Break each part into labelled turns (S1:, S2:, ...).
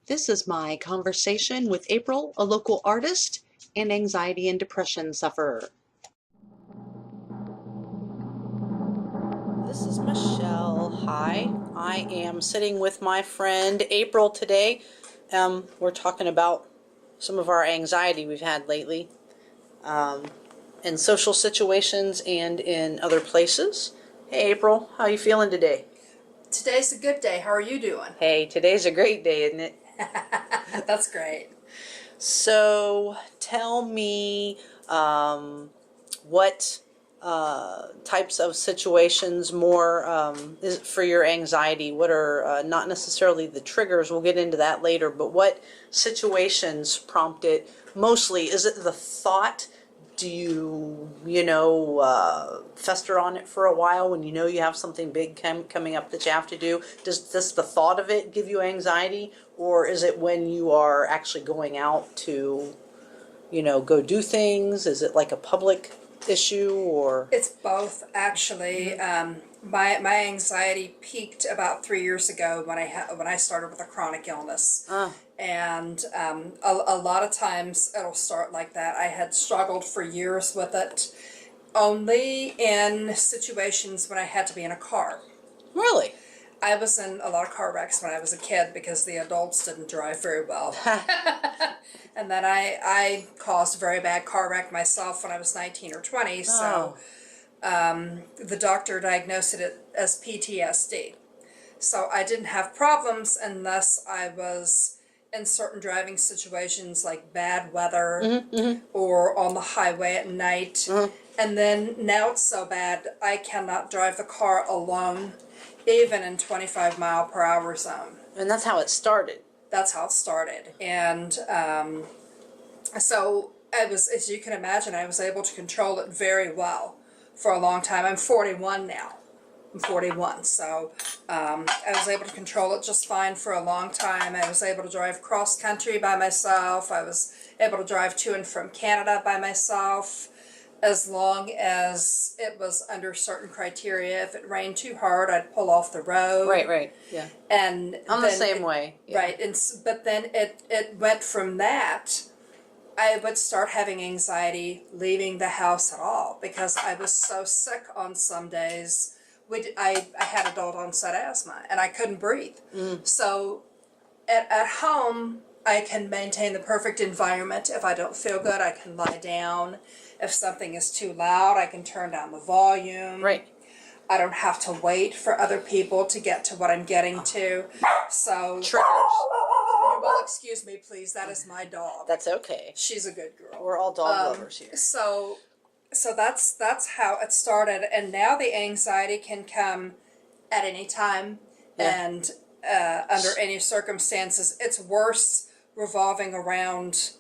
S1: This is my conversation with April, a local artist and anxiety and depression sufferer. This is Michelle. Hi. I am sitting with my friend April today. We're talking about some of our anxiety we've had lately in social situations and in other places. Hey April, how you feeling today?
S2: Today's a good day. How are you doing?
S1: Hey, today's a great day, isn't it?
S2: That's great.
S1: So tell me what types of situations more is for your anxiety? What are not necessarily the triggers, we'll get into that later, but what situations prompt it mostly? Is it the thought? Do you, fester on it for a while when you know you have something big coming up that you have to do? Does the thought of it give you anxiety? Or is it when you are actually going out to, go do things? Is it like a public issue or?
S2: It's both, actually. My anxiety peaked about 3 years ago when I started with a chronic illness. And a lot of times it'll start like that. I had struggled for years with it, only in situations when I had to be in a car.
S1: Really?
S2: I was in a lot of car wrecks when I was a kid because the adults didn't drive very well. And then I caused a very bad car wreck myself when I was 19 or 20, so the doctor diagnosed it as PTSD. So I didn't have problems unless I was in certain driving situations like bad weather or on the highway at night. And then now it's so bad I cannot drive the car alone, even in 25-mile-per-hour zone.
S1: And that's how it started.
S2: That's how it started. And so I was, as you can imagine, I was able to control it very well for a long time. I'm 41 now. I'm 41, so I was able to control it just fine for a long time. I was able to drive cross country by myself. I was able to drive to and from Canada by myself, as long as it was under certain criteria. If it rained too hard, I'd pull off the road.
S1: Right, yeah.
S2: And
S1: I'm the same way.
S2: Yeah. Right, but then it went from that. I would start having anxiety leaving the house at all because I was so sick on some days. I had adult onset asthma and I couldn't breathe. So at home, I can maintain the perfect environment. If I don't feel good, I can lie down. If something is too loud, I can turn down the volume.
S1: Right.
S2: I don't have to wait for other people to get to what I'm getting to. So
S1: triggers.
S2: You will excuse me, please. That is my dog.
S1: That's okay.
S2: She's a good girl.
S1: We're all dog lovers here.
S2: So that's how it started, and now the anxiety can come at any time and under any circumstances. It's worse revolving around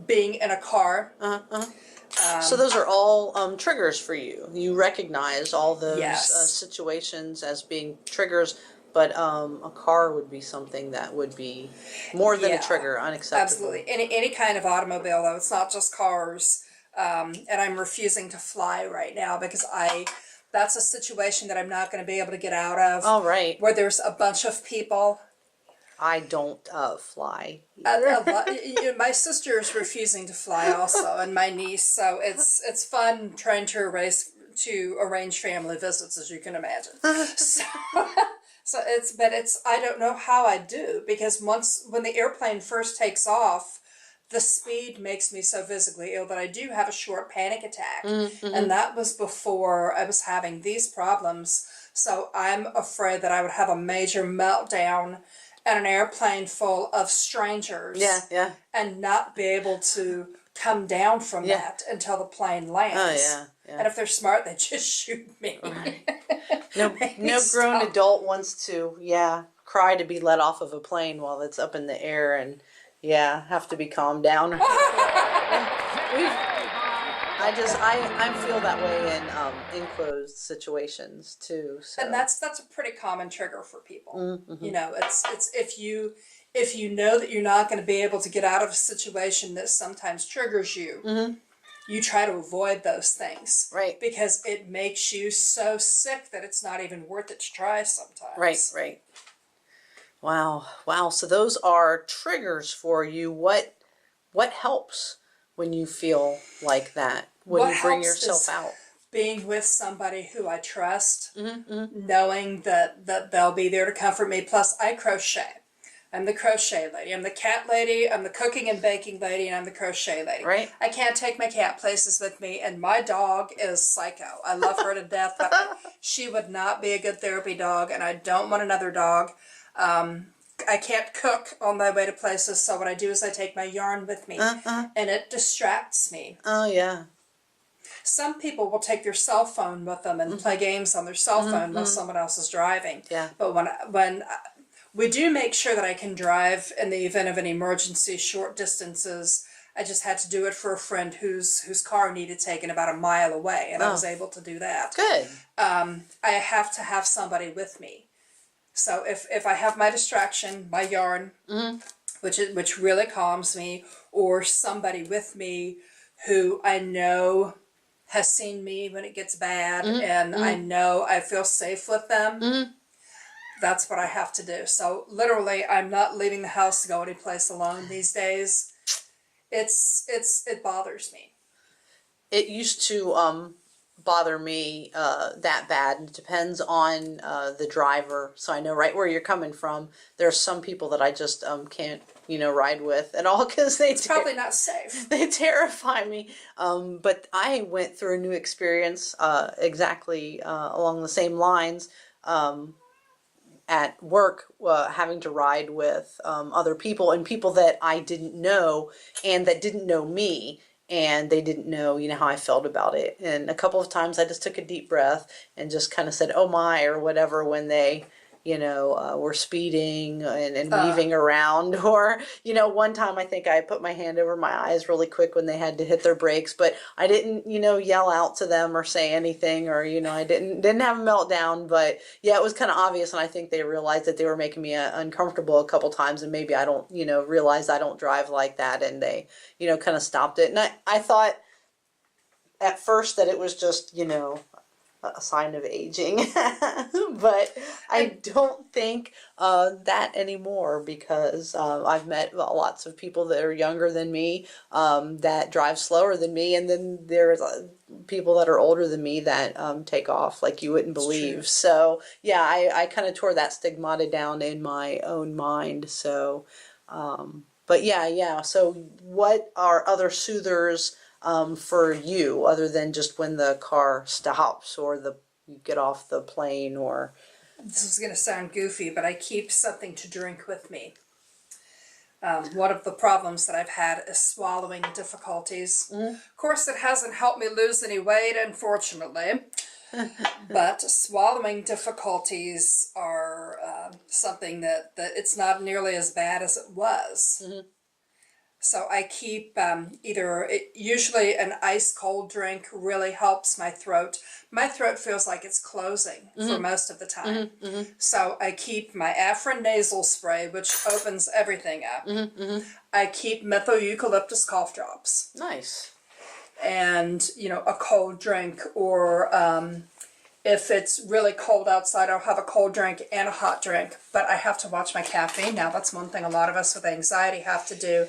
S2: being in a car.
S1: So those are all triggers for you. You recognize all those
S2: Yes.
S1: situations as being triggers, but a car would be something that would be more than a trigger, unacceptable.
S2: Absolutely. Any kind of automobile, though. It's not just cars. And I'm refusing to fly right now because that's a situation that I'm not going to be able to get out of.
S1: All right.
S2: Where there's a bunch of people.
S1: I don't fly.
S2: My sister is refusing to fly also, and my niece. So it's fun trying to arrange family visits, as you can imagine. So I don't know how I do, because when the airplane first takes off, the speed makes me so physically ill that I do have a short panic attack. And that was before I was having these problems. So I'm afraid that I would have a major meltdown at an airplane full of strangers. And not be able to come down from that until the plane lands. And if they're smart, they just shoot me.
S1: Right. No grown adult wants to, cry to be let off of a plane while it's up in the air and, have to be calmed down. I feel that way in enclosed situations too. So.
S2: And that's a pretty common trigger for people. You know, it's if you know that you're not going to be able to get out of a situation that sometimes triggers you, you try to avoid those things.
S1: Right.
S2: Because it makes you so sick that it's not even worth it to try sometimes.
S1: Right. Wow. Wow. So those are triggers for you. What helps when you feel like that? When
S2: What
S1: you bring
S2: helps
S1: yourself
S2: is
S1: out?
S2: being with somebody who I trust,
S1: Mm-hmm.
S2: knowing that they'll be there to comfort me. Plus, I crochet. I'm the crochet lady. I'm the cat lady. I'm the cooking and baking lady, and I'm the crochet lady.
S1: Right.
S2: I can't take my cat places with me, and my dog is psycho. I love her to death, but she would not be a good therapy dog, and I don't want another dog. I can't cook on my way to places, so what I do is I take my yarn with me, and it distracts me.
S1: Oh yeah.
S2: Some people will take their cell phone with them and play games on their cell phone while someone else is driving.
S1: Yeah.
S2: But when we do make sure that I can drive in the event of an emergency, short distances. I just had to do it for a friend whose car needed taken about a mile away, and I was able to do that.
S1: Good.
S2: I have to have somebody with me. So if I have my distraction, my yarn, which really calms me, or somebody with me who I know has seen me when it gets bad, and I know I feel safe with them, that's what I have to do. So literally, I'm not leaving the house to go anyplace alone these days. It bothers me.
S1: It used to bother me that bad. It depends on the driver. So I know right where you're coming from. There's some people that I just can't, ride with at all because
S2: It's probably not safe.
S1: they terrify me. But I went through a new experience exactly along the same lines. At work, having to ride with other people and people that I didn't know and that didn't know me, and they didn't know, how I felt about it. And a couple of times I just took a deep breath and just kind of said, "Oh my," or whatever when they, were speeding and weaving around. Or, one time I think I put my hand over my eyes really quick when they had to hit their brakes, but I didn't, yell out to them or say anything, or, I didn't have a meltdown. But yeah, it was kind of obvious, and I think they realized that they were making me uncomfortable a couple times, and maybe I don't, realize I don't drive like that, and they, kind of stopped it. And I thought at first that it was just, a sign of aging, but I don't think that anymore, because I've met lots of people that are younger than me that drive slower than me, and then there's people that are older than me that take off like you wouldn't believe. So yeah, I kind of tore that stigmata down in my own mind. So but yeah. So what are other soothers for you, other than just when the car stops or you get off the plane? Or
S2: This is going to sound goofy, but I keep something to drink with me. One of the problems that I've had is swallowing difficulties. Of course, it hasn't helped me lose any weight, unfortunately. But swallowing difficulties are something that it's not nearly as bad as it was. So I keep usually an ice cold drink really helps my throat. My throat feels like it's closing for most of the time. So I keep my Afrin nasal spray, which opens everything up. I keep methyl eucalyptus cough drops.
S1: nice.
S2: And, a cold drink, or if it's really cold outside, I'll have a cold drink and a hot drink. But I have to watch my caffeine now. That's one thing a lot of us with anxiety have to do.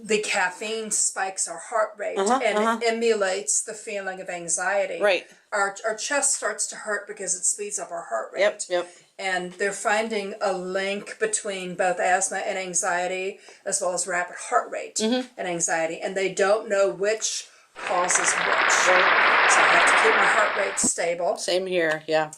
S2: The caffeine spikes our heart rate, and it emulates the feeling of anxiety.
S1: Right.
S2: Our chest starts to hurt because it speeds up our heart rate.
S1: Yep.
S2: And they're finding a link between both asthma and anxiety, as well as rapid heart rate and anxiety. And they don't know which causes which.
S1: Right.
S2: So I have to keep my heart rate stable.
S1: Same here. Yeah.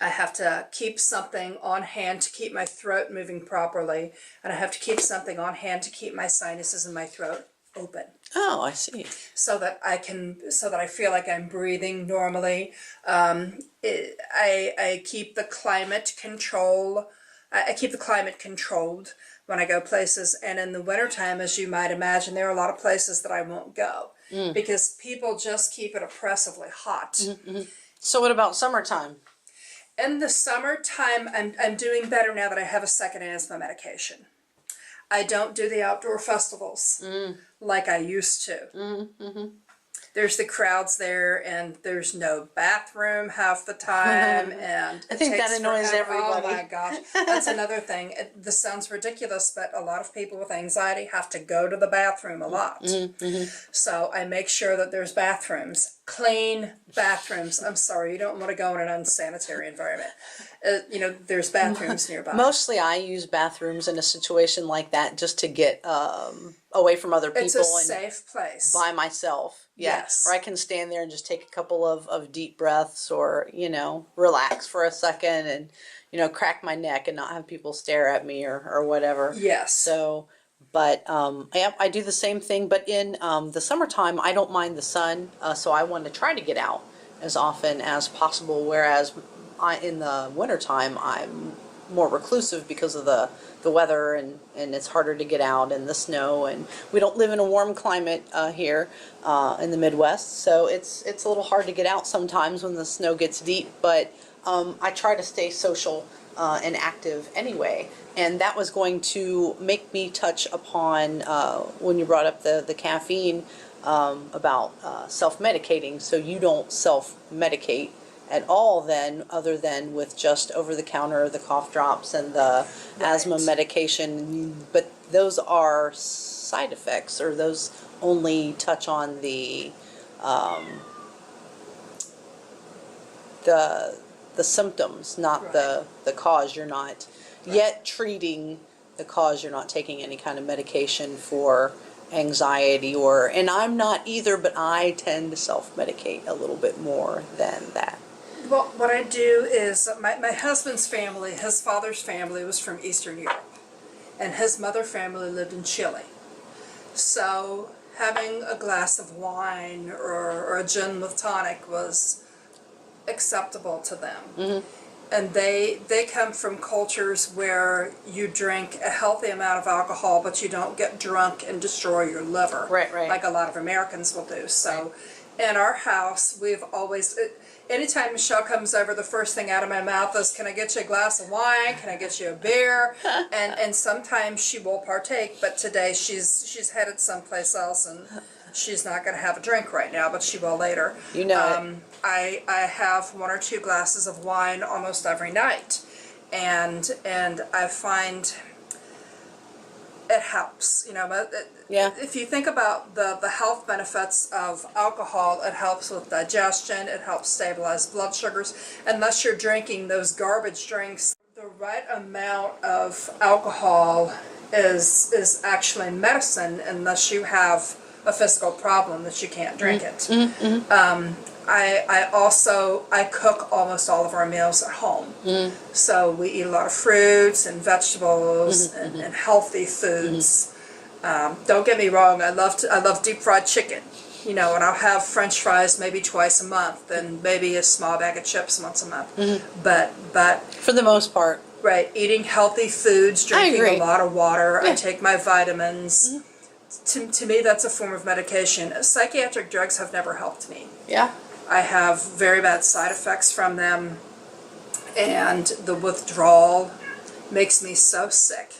S2: I have to keep something on hand to keep my throat moving properly, and I have to keep something on hand to keep my sinuses and my throat open.
S1: Oh, I see.
S2: So that I feel like I'm breathing normally. I keep the climate control. I keep the climate controlled when I go places, and in the wintertime, as you might imagine, there are a lot of places that I won't go because people just keep it oppressively hot.
S1: So what about summertime?
S2: In the summertime, I'm doing better now that I have a second asthma medication. I don't do the outdoor festivals like I used to. there's the crowds there, and there's no bathroom half the time, and
S1: I think that annoys everybody.
S2: Oh my gosh, that's another thing. This sounds ridiculous, but a lot of people with anxiety have to go to the bathroom a lot. So I make sure that there's bathrooms, clean bathrooms. I'm sorry, you don't want to go in an unsanitary environment. There's bathrooms nearby.
S1: Mostly I use bathrooms in a situation like that just to get away from other people.
S2: It's a safe place.
S1: By myself. Yeah.
S2: Yes.
S1: Or I can stand there and just take a couple of deep breaths, or, relax for a second and, crack my neck and not have people stare at me or whatever.
S2: Yes.
S1: So, but I do the same thing, but in the summertime, I don't mind the sun, so I want to try to get out as often as possible, whereas in the wintertime, I'm more reclusive because of the weather, and it's harder to get out, and the snow, and we don't live in a warm climate here in the Midwest, so it's a little hard to get out sometimes when the snow gets deep, but I try to stay social and active anyway, and that was going to make me touch upon when you brought up the caffeine about self-medicating. So you don't self-medicate at all then, other than with just over-the-counter, the cough drops and the asthma medication, but those are side effects, or those only touch on the symptoms, not the cause. You're not yet treating the cause. You're not taking any kind of medication for anxiety, and I'm not either, but I tend to self-medicate a little bit more than that.
S2: Well, what I do is, my husband's family, his father's family was from Eastern Europe, and his mother family lived in Chile. So having a glass of wine or a gin with tonic was acceptable to them. And they come from cultures where you drink a healthy amount of alcohol, but you don't get drunk and destroy your liver,
S1: right,
S2: like a lot of Americans will do. So in our house, we've always... Anytime Michelle comes over, the first thing out of my mouth is, can I get you a glass of wine? Can I get you a beer? And sometimes she will partake, but today she's headed someplace else, and she's not going to have a drink right now, but she will later. I have 1 or 2 glasses of wine almost every night, and I find it helps. If you think about the health benefits of alcohol, it helps with digestion, it helps stabilize blood sugars. Unless you're drinking those garbage drinks, the right amount of alcohol is actually medicine, unless you have a physical problem that you can't drink it. I cook almost all of our meals at home. So we eat a lot of fruits and vegetables and healthy foods. Don't get me wrong, I love deep fried chicken, and I'll have French fries maybe twice a month, and maybe a small bag of chips once a month. But
S1: for the most part,
S2: right, eating healthy foods, drinking a lot of water, I take my vitamins. To me, that's a form of medication. Psychiatric drugs have never helped me. I have very bad side effects from them, and the withdrawal makes me so sick.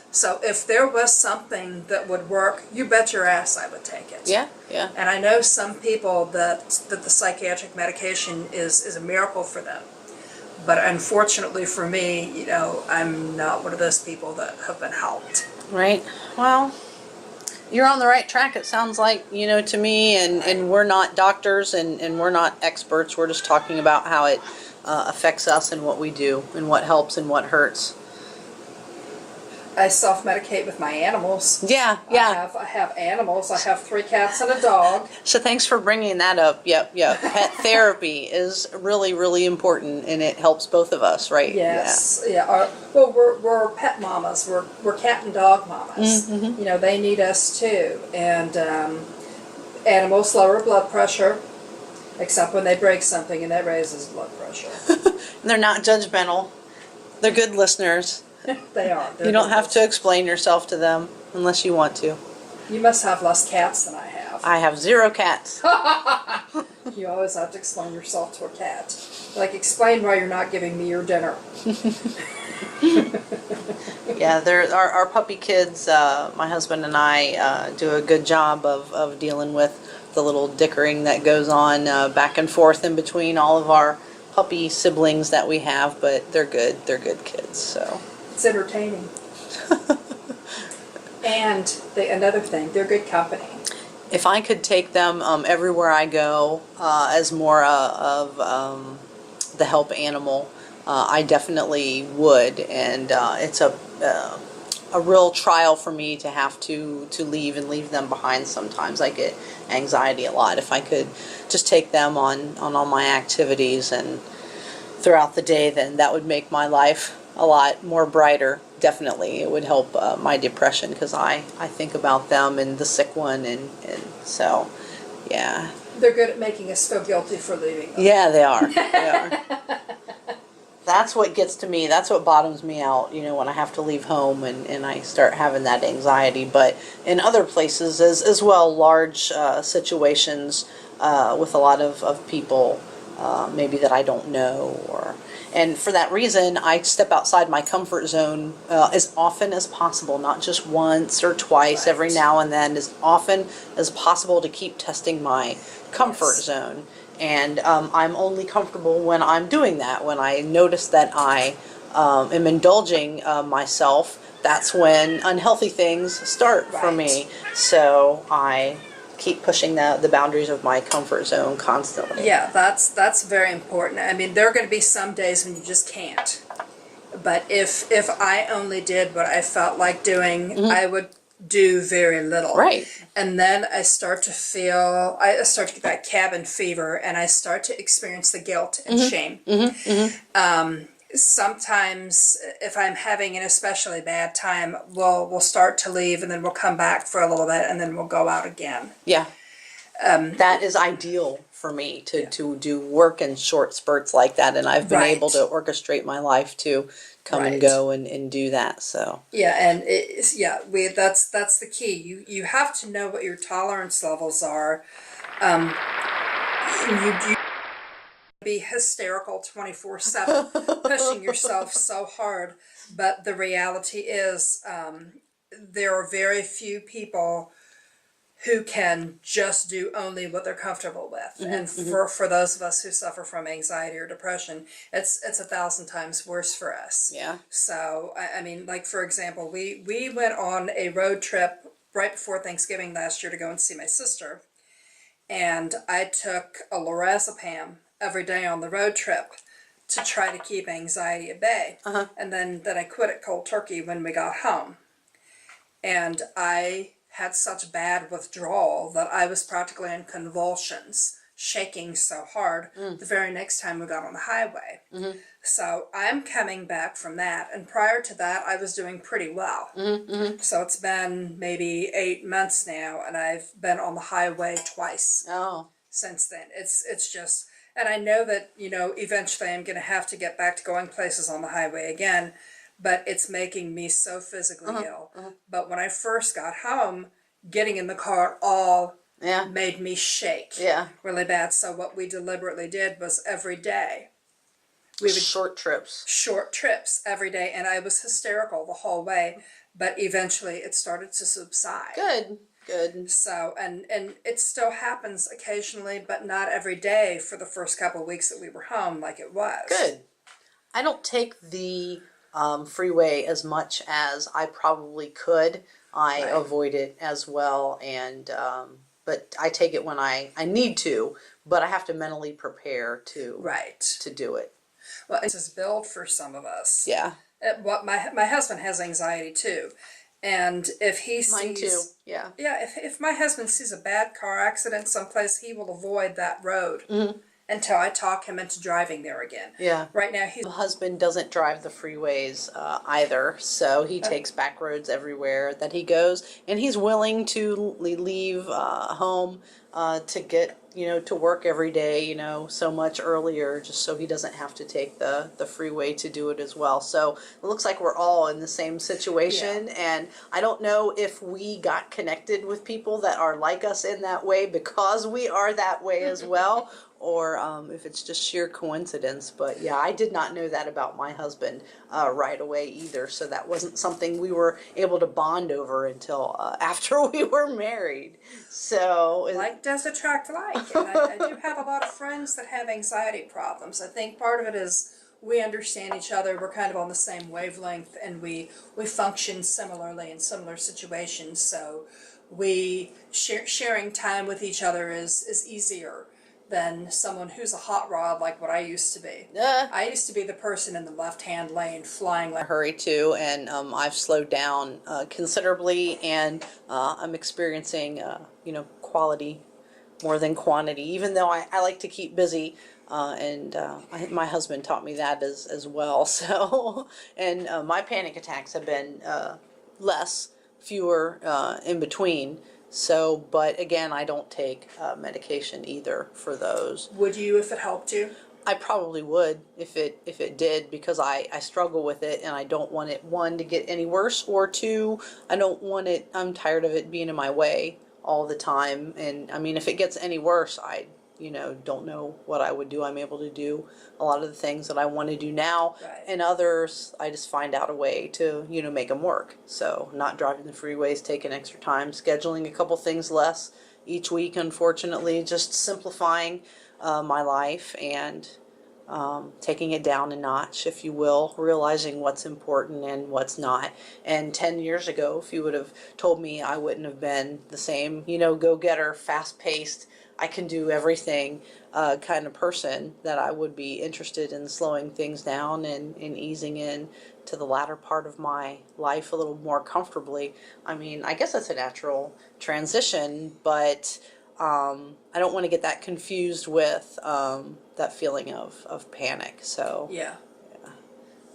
S2: So if there was something that would work, you bet your ass I would take it. And I know some people that the psychiatric medication is a miracle for them. But unfortunately for me, I'm not one of those people that have been helped.
S1: Right. Well, you're on the right track, it sounds like, to me, and we're not doctors and we're not experts. We're just talking about how it affects us and what we do and what helps and what hurts.
S2: I self-medicate with my animals.
S1: Yeah.
S2: I have animals. I have 3 cats and a dog.
S1: So thanks for bringing that up. Yep. Pet therapy is really, really important, and it helps both of us, right?
S2: Yes. Yeah. Well, we're pet mamas. We're cat and dog mamas. They need us too. And animals lower blood pressure, except when they break something, and that raises blood pressure.
S1: They're not judgmental. They're good listeners.
S2: They are.
S1: You don't have to explain yourself to them unless you want to.
S2: You must have less cats than I have.
S1: I have 0 cats.
S2: You always have to explain yourself to a cat. Like, explain why you're not giving me your dinner.
S1: Yeah, our puppy kids, my husband and I do a good job of dealing with the little dickering that goes on back and forth in between all of our puppy siblings that we have, but they're good. They're good kids, so.
S2: It's entertaining. And another thing, they're good company.
S1: If I could take them everywhere I go as more of the help animal, I definitely would, and it's a real trial for me to have to leave them behind sometimes. I get anxiety a lot. If I could just take them on all my activities and throughout the day, then that would make my life a lot more brighter. Definitely, it would help my depression, because I think about them and the sick one, and so, yeah.
S2: They're good at making us feel guilty for leaving them.
S1: Yeah, they are. They are. That's what gets to me. That's what bottoms me out, you know, when I have to leave home and I start having that anxiety. But in other places as well, large situations with a lot of people, maybe that I don't know, and for that reason, I step outside my comfort zone as often as possible, not just once or twice, every now and then, as often as possible, to keep testing my comfort zone. And I'm only comfortable when I'm doing that. When I notice that I am indulging myself, that's when unhealthy things start for me. So I keep pushing the boundaries of my comfort zone constantly.
S2: Yeah, that's very important. I mean, there are going to be some days when you just can't. But if I only did what I felt like doing, I would do very little.
S1: Right.
S2: And then I start to get that cabin fever, and I start to experience the guilt and shame. Sometimes if I'm having an especially bad time, we'll start to leave, and then we'll come back for a little bit, and then we'll go out again.
S1: Yeah. That is ideal for me to do work in short spurts like that, and I've been able to orchestrate my life to come and go and do that. So
S2: yeah, and that's the key. You have to know what your tolerance levels are. You be hysterical 24/7, pushing yourself so hard, but the reality is there are very few people who can just do only what they're comfortable with. And for those of us who suffer from anxiety or depression, it's 1,000 times worse for us.
S1: yeah.
S2: So, I mean, like, for example, we went on a road trip right before Thanksgiving last year to go and see my sister. And I took a lorazepam every day on the road trip to try to keep anxiety at bay. And then I quit it cold turkey when we got home. And I had such bad withdrawal that I was practically in convulsions, shaking so hard the very next time we got on the highway. So I'm coming back from that, and prior to that I was doing pretty well. So it's been maybe 8 months now, and I've been on the highway twice since then. It's just, and I know that, you know, eventually I'm going to have to get back to going places on the highway again, but it's making me so physically ill. But when I first got home, getting in the car at all made me shake really bad. So what we deliberately did was every day we would short trips every day, and I was hysterical the whole way, but eventually it started to subside.
S1: Good.
S2: So, and it still happens occasionally, but not every day for the first couple of weeks that we were home like it was.
S1: Good. I don't take the freeway as much as I probably could. I avoid it as well, and but I take it when I need to, but I have to mentally prepare to do it.
S2: Well, it's just built for some of us.
S1: Yeah.
S2: What my husband has anxiety too, and if he sees,
S1: mine too. Yeah.
S2: Yeah, if my husband sees a bad car accident someplace, he will avoid that road until I talk him into driving there again.
S1: Yeah.
S2: Right now,
S1: my husband doesn't drive the freeways either, so he takes back roads everywhere that he goes, and he's willing to leave home to get, you know, to work every day, you know, so much earlier, just so he doesn't have to take the freeway to do it as well. So it looks like we're all in the same situation, and I don't know if we got connected with people that are like us in that way because we are that way as well, or if it's just sheer coincidence. But yeah, I did not know that about my husband right away either. So that wasn't something we were able to bond over until after we were married. So
S2: like does attract like, and I do have a lot of friends that have anxiety problems. I think part of it is we understand each other. We're kind of on the same wavelength, and we function similarly in similar situations. So we sharing time with each other is easier than someone who's a hot rod like what I used to be. I used to be the person in the left-hand lane flying like
S1: a hurry too, and I've slowed down considerably, and I'm experiencing quality more than quantity, even though I like to keep busy. My husband taught me that as well. So, and my panic attacks have been fewer in between. So, but again, I don't take medication either for those.
S2: Would you if it helped you?
S1: I probably would if it did, because I struggle with it, and I don't want it, one, to get any worse, or two, I'm tired of it being in my way all the time. And I mean, if it gets any worse, I don't know what I would do. I'm able to do a lot of the things that I want to do now,
S2: Right.
S1: and others I just find out a way to make them work. So not driving the freeways, taking extra time, scheduling a couple things less each week, unfortunately, just simplifying my life, and taking it down a notch, if you will, realizing what's important and what's not. And 10 years ago, if you would have told me, I wouldn't have been the same, go-getter, fast-paced, I can do everything kind of person, that I would be interested in slowing things down and easing in to the latter part of my life a little more comfortably. I mean, I guess that's a natural transition, but I don't want to get that confused with that feeling of panic. So
S2: Yeah.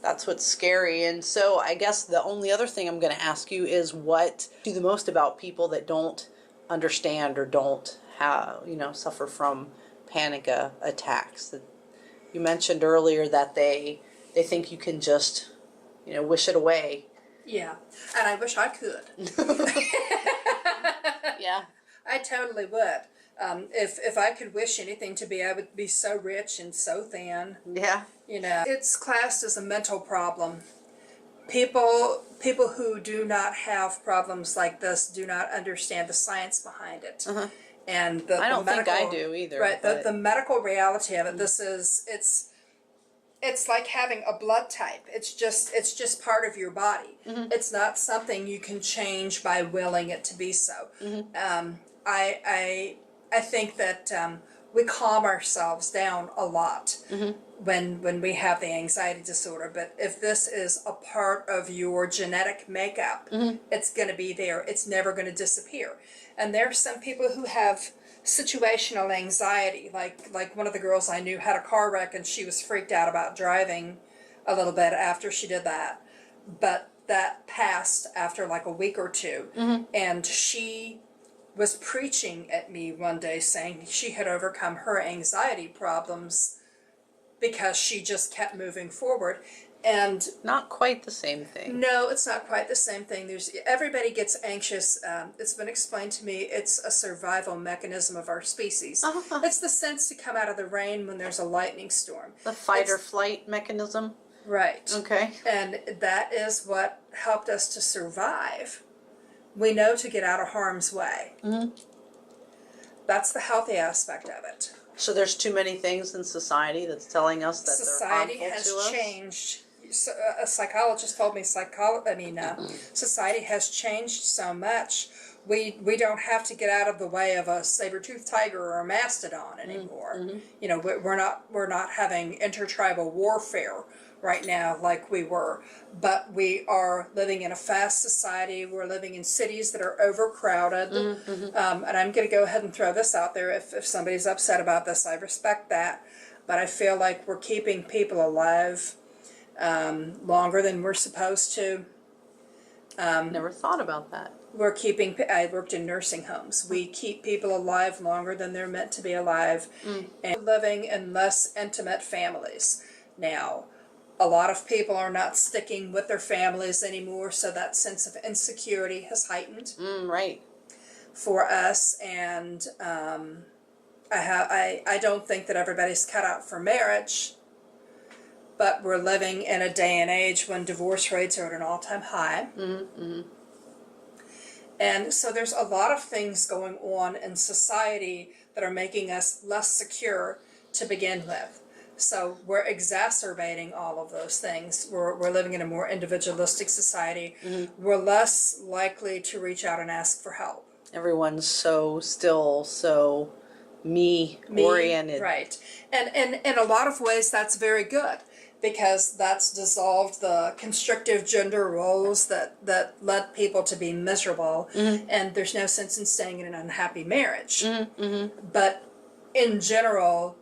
S1: that's what's scary. And so I guess the only other thing I'm going to ask you is, what do the most about people that don't understand or don't suffer from panic attacks? That you mentioned earlier that they think you can just wish it away.
S2: Yeah, and I wish I could.
S1: Yeah.
S2: I totally would. If I could wish anything to be, I would be so rich and so thin.
S1: Yeah.
S2: It's classed as a mental problem. People who do not have problems like this do not understand the science behind it.
S1: Uh-huh.
S2: And
S1: I don't think I do either.
S2: Right,
S1: but
S2: the medical reality of it. It's like having a blood type. It's just part of your body.
S1: Mm-hmm.
S2: It's not something you can change by willing it to be so.
S1: Mm-hmm.
S2: I think that we calm ourselves down a lot
S1: Mm-hmm.
S2: when we have the anxiety disorder. But if this is a part of your genetic makeup,
S1: Mm-hmm.
S2: it's going to be there. It's never going to disappear. And there are some people who have situational anxiety. Like one of the girls I knew had a car wreck, and she was freaked out about driving a little bit after she did that. But that passed after like a week or two.
S1: Mm-hmm.
S2: And she was preaching at me one day saying she had overcome her anxiety problems because she just kept moving forward. And
S1: not quite the same thing.
S2: no, it's not quite the same thing. Everybody gets anxious. It's been explained to me it's a survival mechanism of our species.
S1: Uh-huh.
S2: It's the sense to come out of the rain when there's a lightning storm.
S1: The fight or flight mechanism.
S2: Right.
S1: Okay.
S2: And that is what helped us to survive. We know to get out of harm's way.
S1: Mm-hmm.
S2: That's the healthy aspect of it.
S1: So there's too many things in society that's telling us that
S2: society
S1: they're harmful to us?
S2: has changed. So, a psychologist told me society has changed so much. We don't have to get out of the way of a saber-toothed tiger or a mastodon anymore.
S1: Mm-hmm.
S2: We're not having intertribal warfare right now like we were, but we are living in a fast society. We're living in cities that are overcrowded.
S1: Mm-hmm.
S2: And I'm going to go ahead and throw this out there. If somebody's upset about this, I respect that, but I feel like we're keeping people alive longer than we're supposed to.
S1: Never thought about that.
S2: I worked in nursing homes. We keep people alive longer than they're meant to be alive, and living in less intimate families. Now, a lot of people are not sticking with their families anymore, so that sense of insecurity has heightened
S1: Right.
S2: for us, and I don't think that everybody's cut out for marriage, but we're living in a day and age when divorce rates are at an all-time high. And so there's a lot of things going on in society that are making us less secure to begin with. So we're exacerbating all of those things. We're living in a more individualistic society. We're less likely to reach out and ask for help.
S1: Everyone's so me oriented.
S2: Right. And in a lot of ways that's very good, because that's dissolved the constrictive gender roles that led people to be miserable, and there's no sense in staying in an unhappy marriage. But in general,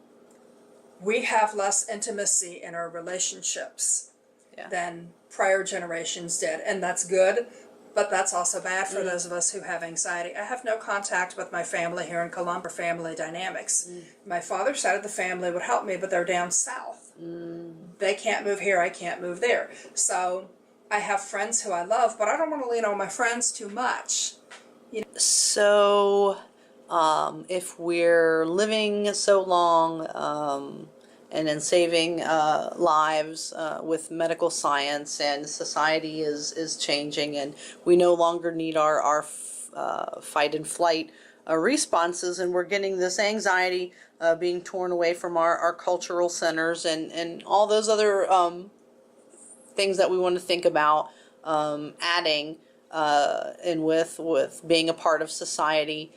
S2: we have less intimacy in our relationships than prior generations did, and that's good, but that's also bad for those of us who have anxiety. I have no contact with my family here in Columbus, family dynamics. My father's side of the family would help me, but they're down south. They can't move here, I can't move there. So I have friends who I love, but I don't want to lean on my friends too much.
S1: So if we're living so long and then saving lives with medical science, and society is changing, and we no longer need our fight and flight responses, and we're getting this anxiety being torn away from our cultural centers and all those other things that we want to think about adding and with being a part of society.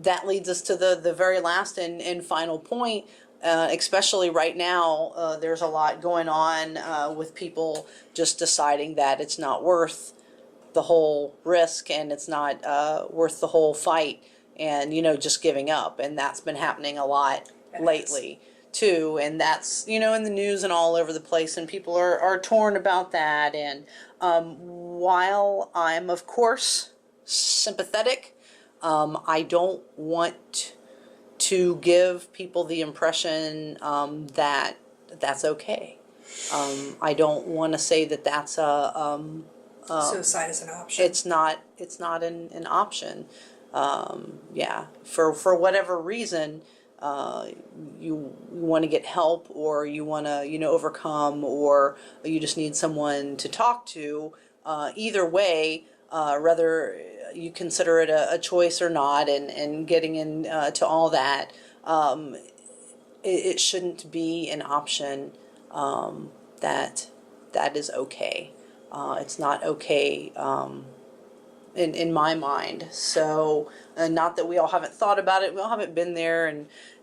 S1: That leads us to the very last and final point. Especially right now, there's a lot going on with people just deciding that it's not worth the whole risk, and it's not worth the whole fight, and just giving up. And that's been happening a lot lately too, and that's in the news and all over the place, and people are torn about that. And while I'm of course sympathetic, I don't want to give people the impression that that's okay. I don't want to say that that's a
S2: Suicide is an option.
S1: It's not an option. For whatever reason, you want to get help, or you want to overcome, or you just need someone to talk to. Either way, whether you consider it a choice or not, and getting into all that, it shouldn't be an option that is okay. It's not okay in my mind. So not that we all haven't thought about it, we all haven't been there,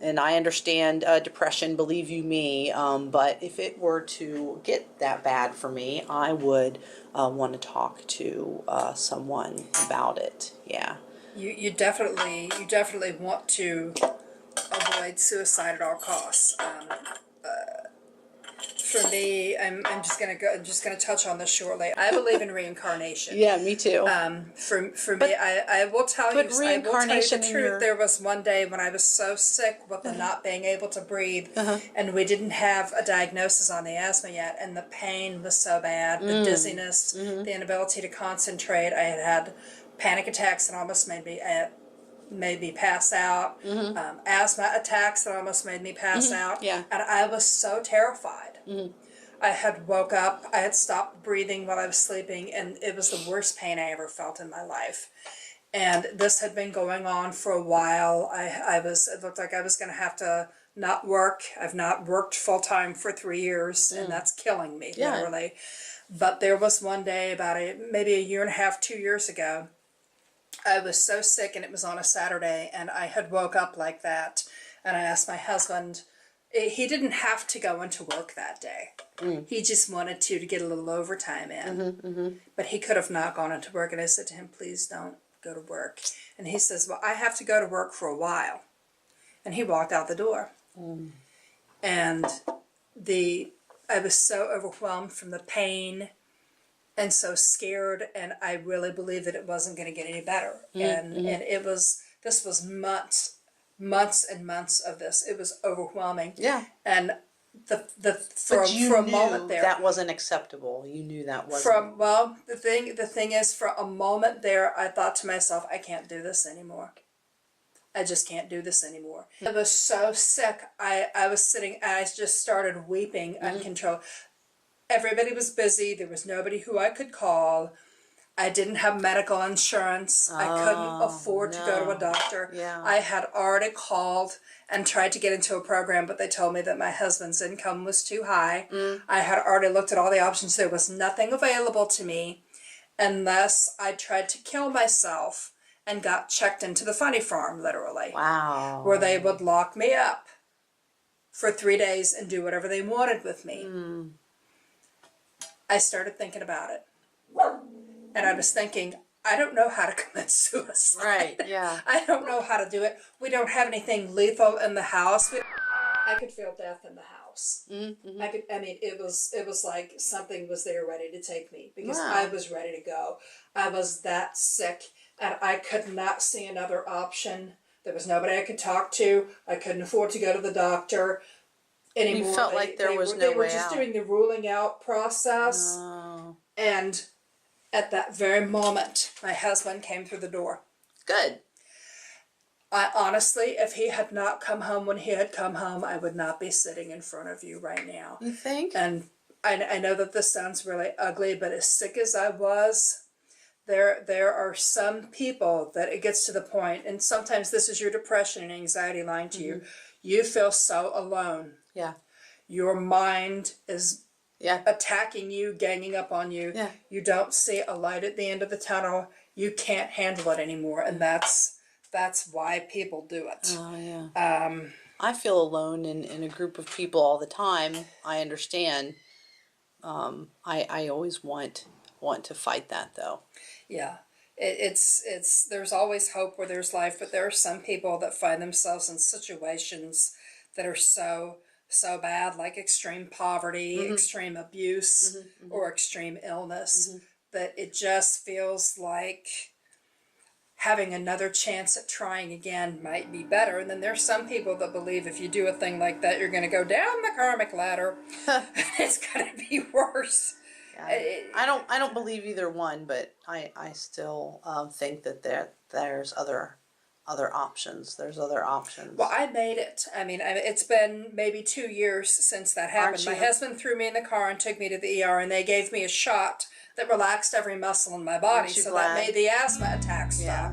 S1: and I understand depression, believe you me, but if it were to get that bad for me, I would want to talk to someone about it.
S2: You definitely want to avoid suicide at all costs. For me, I'm just gonna touch on this shortly. I believe in reincarnation.
S1: Yeah, me too.
S2: For me, I will tell you the truth. There was one day when I was so sick with the not being able to breathe, and we didn't have a diagnosis on the asthma yet, and the pain was so bad, the dizziness, the inability to concentrate. I had panic attacks that almost made me pass out, asthma attacks that almost made me pass out, and I was so terrified. I had woke up, I had stopped breathing while I was sleeping, and it was the worst pain I ever felt in my life. And this had been going on for a while. It looked like I was going to have to not work. I've not worked full-time for 3 years, and that's killing me, literally. But there was one day about maybe a year and a half, 2 years ago, I was so sick, and it was on a Saturday, and I had woke up like that, and I asked my husband. He didn't have to go into work that day. He just wanted to get a little overtime in. But he could have not gone into work, and I said to him, please don't go to work. And he says, well, I have to go to work for a while. And he walked out the door. And I was so overwhelmed from the pain and so scared, and I really believed that it wasn't going to get any better. And this was months and months of this. It was overwhelming. And for a moment there,
S1: that wasn't acceptable. You knew that wasn't.
S2: The thing is, for a moment there, I thought to myself, I can't do this anymore. I just can't do this anymore. I was so sick. I was sitting, I just started weeping uncontrolled. Everybody was busy. There was nobody who I could call. I didn't have medical insurance. I couldn't afford to go to a doctor.
S1: Yeah.
S2: I had already called and tried to get into a program, but they told me that my husband's income was too high. I had already looked at all the options. There was nothing available to me unless I tried to kill myself and got checked into the funny farm, literally.
S1: Wow.
S2: Where they would lock me up for 3 days and do whatever they wanted with me. I started thinking about it. And I was thinking, I don't know how to commit suicide.
S1: Right, yeah.
S2: I don't know how to do it. We don't have anything lethal in the house. I could feel death in the house. I mean, it was like something was there ready to take me because I was ready to go. I was that sick and I could not see another option. There was nobody I could talk to. I couldn't afford to go to the doctor anymore.
S1: You felt like there was no way out.
S2: They were just doing the ruling out process. And at that very moment, my husband came through the door.
S1: Good.
S2: I honestly, if he had not come home when he had come home, I would not be sitting in front of you right now.
S1: You think?
S2: And I know that this sounds really ugly, but as sick as I was, there are some people that it gets to the point, and sometimes this is your depression and anxiety lying to you. You feel so alone.
S1: Yeah.
S2: Your mind is attacking you, ganging up on you.
S1: Yeah.
S2: You don't see a light at the end of the tunnel. You can't handle it anymore, and that's why people do it.
S1: Oh, yeah. I feel alone in a group of people all the time. I understand. I always want to fight that, though.
S2: Yeah. It's there's always hope where there's life, but there are some people that find themselves in situations that are so bad, like extreme poverty, extreme abuse, or extreme illness, that it just feels like having another chance at trying again might be better. And then there's some people that believe if you do a thing like that, you're going to go down the karmic ladder. It's going to be worse.
S1: I don't believe either one, but I still think that there's other options. There's other options.
S2: Well, I made it. I mean, it's been maybe 2 years since that happened. My husband threw me in the car and took me to the ER, and they gave me a shot that relaxed every muscle in my body, so that made the asthma attack stop.